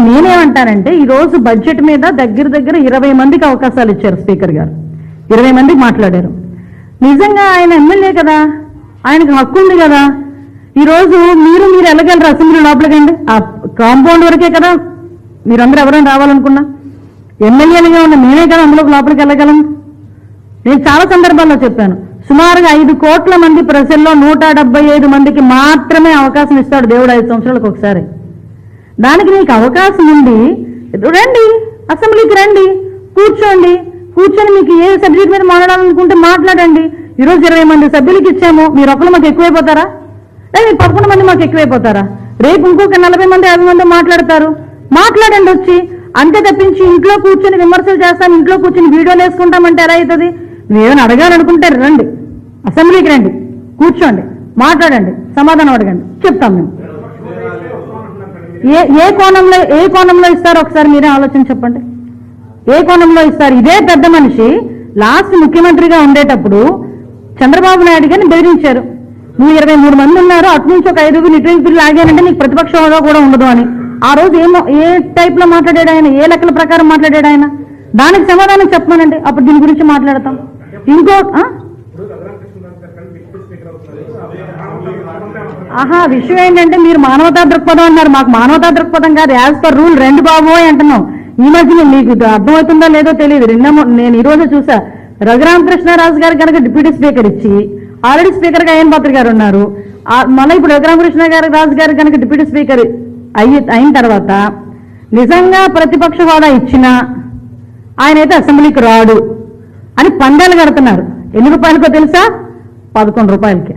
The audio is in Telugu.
నేనేమంటానంటే ఈరోజు బడ్జెట్ మీద దగ్గర 20 మందికి అవకాశాలు ఇచ్చారు స్పీకర్ గారు. 20 మందికి మాట్లాడారు. నిజంగా ఆయన ఎమ్మెల్యే కదా, ఆయనకు హక్కు ఉంది కదా. ఈరోజు మీరు వెళ్ళగలరు అసెంబ్లీ లోపలికండి, ఆ కాంపౌండ్ వరకే కదా మీరందరూ ఎవరైనా రావాలనుకున్నా. ఎమ్మెల్యేలుగా ఉన్న మేమే కదా అందులోకి లోపలికి వెళ్ళగలం. నేను చాలా సందర్భాల్లో చెప్పాను, సుమారుగా 5 కోట్ల మంది ప్రజల్లో 175 మందికి మాత్రమే అవకాశం ఇస్తాడు దేవుడు 5 సంవత్సరాలకు ఒకసారి. దానికి నీకు అవకాశం ఉంది, రండి అసెంబ్లీకి రండి, కూర్చొని మీకు ఏ సబ్జెక్ట్ మీద మాట్లాడాలనుకుంటే మాట్లాడండి. ఈరోజు 20 మంది సభ్యులకి ఇచ్చాము, మీరు ఒకరు మాకు ఎక్కువైపోతారా? లేదా 11 మంది మాకు ఎక్కువైపోతారా? రేపు ఇంకొక 40 మంది 50 మంది మాట్లాడండి వచ్చి. అంతే తప్పించి ఇంట్లో కూర్చొని విమర్శలు చేస్తాం, ఇంట్లో కూర్చొని వీడియోలు వేసుకుంటామంటే ఎలా అవుతుంది? నువ్వేమైనా అడగాలనుకుంటే రండి, అసెంబ్లీకి రండి, కూర్చోండి, మాట్లాడండి, సమాధానం అడగండి, చెప్తాం మేము. ఏ కోణంలో ఇస్తారో ఒకసారి మీరే ఆలోచన చెప్పండి. ఏ కోణంలో ఇస్తారు? ఇదే పెద్ద మనిషి లాస్ట్ ముఖ్యమంత్రిగా ఉండేటప్పుడు చంద్రబాబు నాయుడు గారిని బెదిరించారు. నువ్వు 23 మంది ఉన్నారు, అటు నుంచి ఒక 5 బిల్లు ఆగానంటే నీకు ప్రతిపక్ష హోదా కూడా ఉండదు అని. ఆ రోజు ఏ టైప్ లో మాట్లాడాడు ఆయన, ఏ లెక్కల ప్రకారం మాట్లాడాడు ఆయన? దానికి సమాధానం చెప్పమనండి, అప్పుడు దీని గురించి మాట్లాడతాం. విషయం ఏంటంటే మీరు మానవతా దృక్పథం అన్నారు, మాకు మానవతా దృక్పథం కాదు, యాజ్ పర్ రూల్ 2 బాబోయ్ అంటున్నాం. ఈ మధ్య మీకు అర్థమవుతుందో లేదో తెలియదు, నేను ఈ రోజు చూసా, రఘురామకృష్ణరాజు గారు కనుక డిప్యూటీ స్పీకర్ ఇచ్చి ఆల్రెడీ స్పీకర్ గా అయ్యన్ పాత్ర గారు ఉన్నారు, మళ్ళీ ఇప్పుడు రఘురామకృష్ణరాజు గారు కనుక డిప్యూటీ స్పీకర్ అయిన తర్వాత నిజంగా ప్రతిపక్ష హోదా ఇచ్చినా ఆయన అయితే అసెంబ్లీకి రాడు అని పందాలు కడుతున్నారు. ఎన్ని రూపాయలకో తెలుసా? 11 రూపాయలకి.